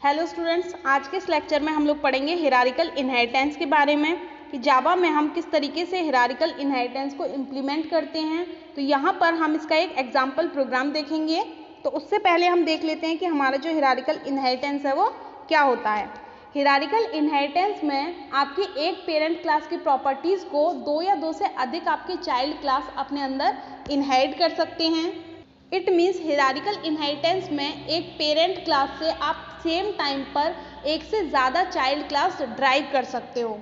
Hello students, आज के इस लेक्चर में हम लोग पढ़ेंगे हिरारिकल इनहेरिटेंस के बारे में कि जावा में हम किस तरीके से हिरारिकल इनहेरिटेंस को इम्प्लीमेंट करते हैं। तो यहाँ पर हम इसका एक एग्जाम्पल प्रोग्राम देखेंगे। तो उससे पहले हम देख लेते हैं कि हमारा जो हिरारिकल इनहेरिटेंस है वो क्या होता है। हिरारिकल इनहेरिटेंस में आपकी एक पेरेंट क्लास की प्रॉपर्टीज़ को दो या दो से अधिक आपके चाइल्ड क्लास अपने अंदर इनहेरिट कर सकते हैं। इट मीन्स हिरारिकल इनहेरिटेंस में एक पेरेंट क्लास से आप सेम टाइम पर एक से ज़्यादा चाइल्ड क्लास ड्राइव कर सकते हो।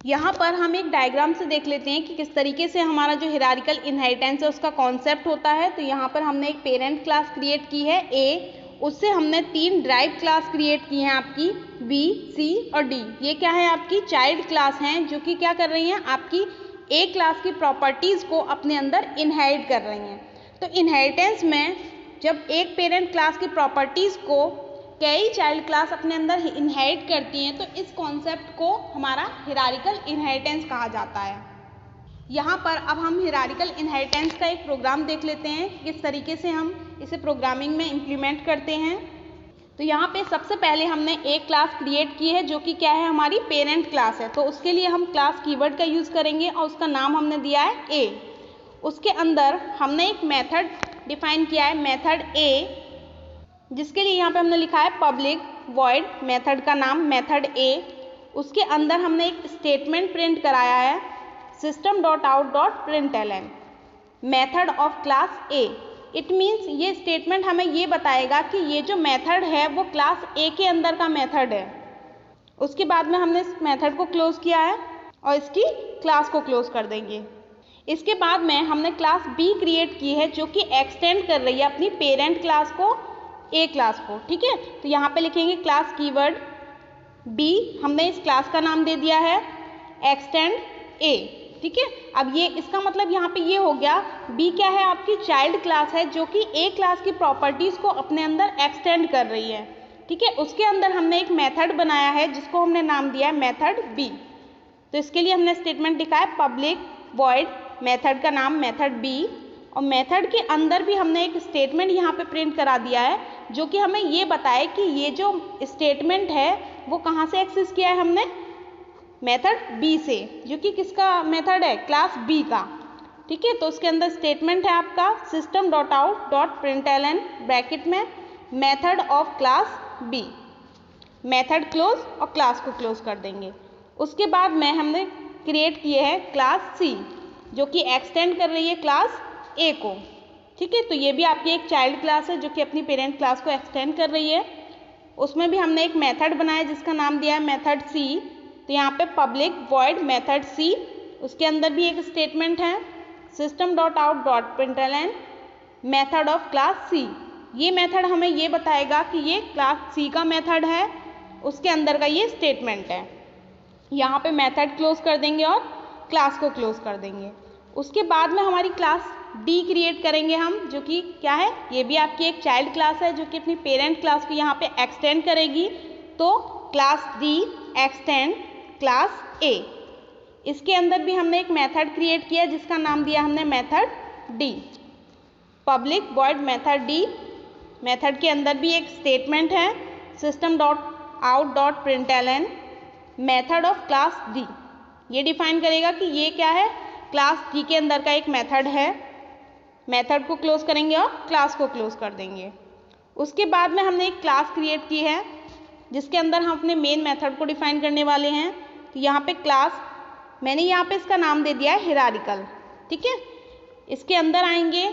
यहाँ पर हम एक डायग्राम से देख लेते हैं कि किस तरीके से हमारा जो हिरारिकल इनहेरिटेंस है उसका कॉन्सेप्ट होता है। तो यहाँ पर हमने एक पेरेंट क्लास क्रिएट की है ए, उससे हमने 3 ड्राइव क्लास क्रिएट की हैं आपकी बी, सी और डी। ये क्या है, आपकी चाइल्ड क्लास हैं जो कि क्या कर रही हैं, आपकी ए क्लास की प्रॉपर्टीज़ को अपने अंदर इनहेरिट कर रही हैं। तो इनहेरिटेंस में जब एक पेरेंट क्लास की प्रॉपर्टीज़ को कई चाइल्ड क्लास अपने अंदर इनहेरिट करती हैं तो इस कॉन्सेप्ट को हमारा हिरारिकल इनहेरिटेंस कहा जाता है। यहाँ पर अब हम हिरारिकल इनहेरिटेंस का एक प्रोग्राम देख लेते हैं किस तरीके से हम इसे प्रोग्रामिंग में इम्प्लीमेंट करते हैं। तो यहाँ पे सबसे पहले हमने एक क्लास क्रिएट की है जो कि क्या है, हमारी पेरेंट क्लास है। तो उसके लिए हम क्लास कीवर्ड का यूज़ करेंगे और उसका नाम हमने दिया है ए। उसके अंदर हमने एक मेथड डिफाइन किया है, मेथड ए, जिसके लिए यहाँ पे हमने लिखा है पब्लिक वॉइड, मेथड का नाम मेथड ए। उसके अंदर हमने एक स्टेटमेंट प्रिंट कराया है system.out.println method of class A. It means ये स्टेटमेंट हमें ये बताएगा कि ये जो मेथड है वो क्लास ए के अंदर का मेथड है। उसके बाद में हमने इस मेथड को क्लोज किया है और इसकी क्लास को क्लोज कर देंगे। इसके बाद में हमने क्लास बी क्रिएट की है जो कि एक्सटेंड कर रही है अपनी पेरेंट क्लास को ए क्लास को। ठीक है, तो यहाँ पे लिखेंगे क्लास कीवर्ड बी, हमने इस क्लास का नाम दे दिया है एक्सटेंड ए। ठीक है, अब ये इसका मतलब यहाँ पे ये हो गया, बी क्या है, आपकी चाइल्ड क्लास है जो कि ए क्लास की प्रॉपर्टीज़ को अपने अंदर एक्सटेंड कर रही है। ठीक है, उसके अंदर हमने एक मेथड बनाया है जिसको हमने नाम दिया है मेथड बी। तो इसके लिए हमने स्टेटमेंट लिखा है पब्लिक वॉइड, मेथड का नाम मेथड बी, और मेथड के अंदर भी हमने एक स्टेटमेंट यहाँ पे प्रिंट करा दिया है जो कि हमें ये बताए कि ये जो स्टेटमेंट है वो कहाँ से एक्सेस किया है हमने, मेथड बी से, जो कि किसका मेथड है, क्लास बी का। ठीक है, तो उसके अंदर स्टेटमेंट है आपका system.out.println ब्रैकेट में method of class B, method close और क्लास को क्लोज कर देंगे। उसके बाद में हमने क्रिएट किए हैं क्लास सी जो कि एक्सटेंड कर रही है क्लास ए को। ठीक है, तो ये भी आपकी एक चाइल्ड क्लास है जो कि अपनी पेरेंट क्लास को एक्सटेंड कर रही है। उसमें भी हमने एक मेथड बनाया जिसका नाम दिया है मेथड सी। तो यहाँ पे पब्लिक वॉइड मेथड सी, उसके अंदर भी एक स्टेटमेंट है system.out.println method of class C. ये मेथड हमें ये बताएगा कि ये क्लास सी का मेथड है, उसके अंदर का ये स्टेटमेंट है। यहाँ पे मेथड क्लोज कर देंगे और क्लास को क्लोज कर देंगे। उसके बाद में हमारी क्लास डी क्रिएट करेंगे हम, जो कि क्या है, ये भी आपकी एक चाइल्ड क्लास है जो कि अपनी पेरेंट क्लास को यहाँ पे एक्सटेंड करेगी। तो क्लास डी एक्सटेंड क्लास ए, इसके अंदर भी हमने एक मेथड क्रिएट किया जिसका नाम दिया हमने method D, public void method D. Method के अंदर भी एक स्टेटमेंट है system.out.println method of class D. ये डिफाइन करेगा कि ये क्या है, क्लास डी के अंदर का एक मेथड है। मेथड को क्लोज करेंगे और क्लास को क्लोज कर देंगे। उसके बाद में हमने एक क्लास क्रिएट की है जिसके अंदर हम अपने मेन मेथड को डिफाइन करने वाले हैं। तो यहाँ पे क्लास, मैंने यहाँ पे इसका नाम दे दिया है हिरारिकल। ठीक है, इसके अंदर आएंगे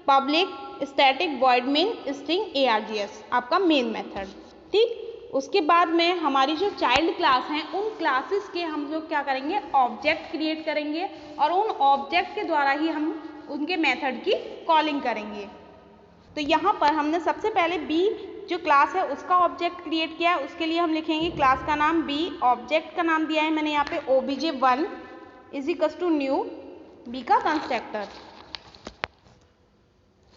public static void main string args, आपका मेन मेथड। ठीक, उसके बाद में हमारी जो चाइल्ड क्लास हैं उन क्लासेस के हम लोग क्या करेंगे, ऑब्जेक्ट क्रिएट करेंगे और उन ऑब्जेक्ट के द्वारा ही हम उनके मेथड की कॉलिंग करेंगे। तो यहाँ पर हमने सबसे पहले बी जो क्लास है उसका ऑब्जेक्ट क्रिएट किया है। उसके लिए हम लिखेंगे क्लास का नाम बी, ऑब्जेक्ट का नाम दिया है मैंने यहाँ पे obj1 is to new B का कंस्ट्रक्टर।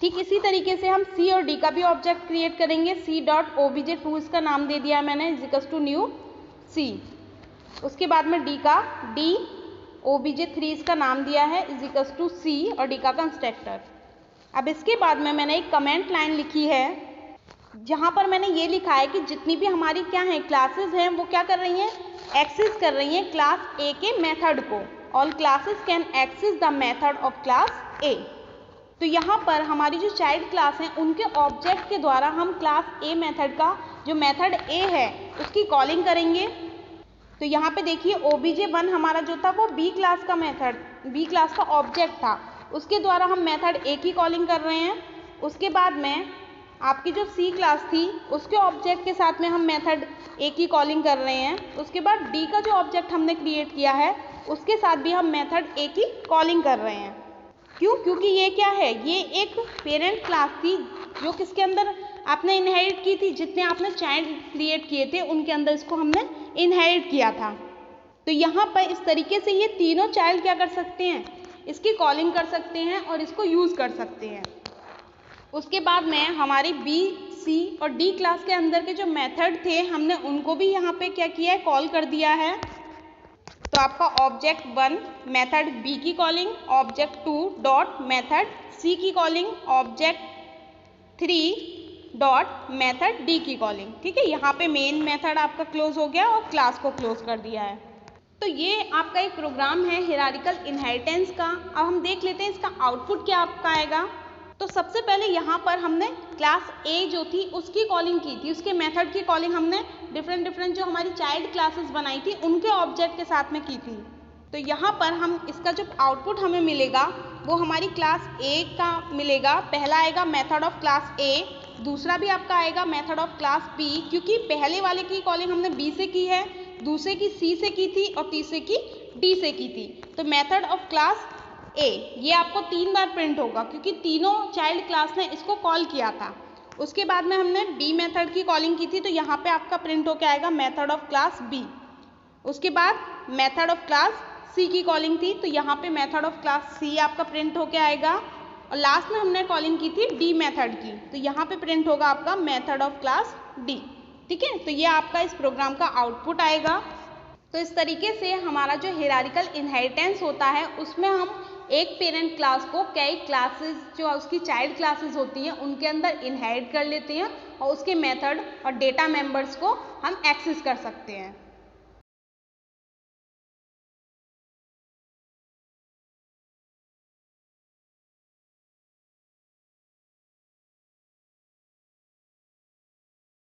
ठीक इसी तरीके से हम सी और डी का भी ऑब्जेक्ट क्रिएट करेंगे, c.obj2 इसका नाम दे दिया है मैंने इज टू न्यू सी। उसके बाद में डी का डी obj3 इसका नाम दिया है इज टू सी और डी का कंस्ट्रक्टर। अब इसके बाद में मैंने एक कमेंट लाइन लिखी है जहाँ पर मैंने ये लिखा है कि जितनी भी हमारी क्या है क्लासेस हैं वो क्या कर रही हैं, एक्सेस कर रही हैं क्लास ए के मेथड को। All classes can access the method of class A. तो यहाँ पर हमारी जो चाइल्ड क्लास हैं उनके ऑब्जेक्ट के द्वारा हम क्लास ए मेथड का जो मेथड ए है उसकी कॉलिंग करेंगे। तो यहाँ पे देखिए obj1 हमारा जो था वो बी क्लास का मेथड, बी क्लास का ऑब्जेक्ट था, उसके द्वारा हम मेथड ए की कॉलिंग कर रहे हैं। उसके बाद में आपकी जो सी क्लास थी उसके ऑब्जेक्ट के साथ में हम मेथड ए की कॉलिंग कर रहे हैं। उसके बाद डी का जो ऑब्जेक्ट हमने क्रिएट किया है उसके साथ भी हम मेथड ए की कॉलिंग कर रहे हैं। क्यों? क्योंकि ये क्या है, ये एक पेरेंट क्लास थी जो किसके अंदर आपने इनहेरिट की थी, जितने आपने चाइल्ड क्रिएट किए थे उनके अंदर इसको हमने इनहेरिट किया था। तो यहाँ पर इस तरीके से ये तीनों चाइल्ड क्या कर सकते हैं, इसकी कॉलिंग कर सकते हैं और इसको यूज़ कर सकते हैं। उसके बाद में हमारी बी, सी और डी क्लास के अंदर के जो मेथड थे हमने उनको भी यहाँ पे क्या किया है, कॉल कर दिया है। तो आपका ऑब्जेक्ट 1 मेथड बी की कॉलिंग, ऑब्जेक्ट 2 डॉट मेथड सी की calling, object 3 dot method D की कॉलिंग। ठीक है, यहाँ पे मेन मेथड आपका क्लोज हो गया और क्लास को क्लोज कर दिया है। तो ये आपका एक प्रोग्राम है हिरारिकल इनहेरिटेंस का। अब हम देख लेते हैं इसका आउटपुट क्या आपका आएगा। तो सबसे पहले यहाँ पर हमने क्लास ए जो थी उसकी कॉलिंग की थी, उसके मेथड की कॉलिंग हमने डिफरेंट जो हमारी चाइल्ड क्लासेस बनाई थी उनके ऑब्जेक्ट के साथ में की थी। तो यहाँ पर हम इसका जो आउटपुट हमें मिलेगा वो हमारी क्लास ए का मिलेगा। पहला आएगा मेथड ऑफ क्लास ए, दूसरा भी आपका आएगा मेथड ऑफ क्लास बी, क्योंकि पहले वाले की कॉलिंग हमने बी से की है, दूसरे की सी से की थी और तीसरे की डी से की थी। तो मेथड ऑफ क्लास ए ये आपको 3 बार प्रिंट होगा क्योंकि तीनों चाइल्ड क्लास ने इसको कॉल किया था। उसके बाद में हमने बी मेथड की कॉलिंग की थी, तो यहाँ पे आपका प्रिंट होकर आएगा मेथड ऑफ क्लास बी। उसके बाद मेथड ऑफ क्लास सी की कॉलिंग थी, तो यहाँ पे मेथड ऑफ क्लास सी आपका प्रिंट होकर आएगा। और लास्ट में हमने कॉलिंग की थी डी मेथड की, तो यहाँ पे प्रिंट होगा आपका मेथड ऑफ क्लास डी। ठीक है, तो ये आपका इस प्रोग्राम का आउटपुट आएगा। तो इस तरीके से हमारा जो हिरारिकल इनहेरिटेंस होता है उसमें हम एक पेरेंट क्लास को कई क्लासेस जो उसकी चाइल्ड क्लासेस होती हैं उनके अंदर इनहेरिट कर लेते हैं और उसके मेथड और डेटा मेंबर्स को हम एक्सेस कर सकते हैं।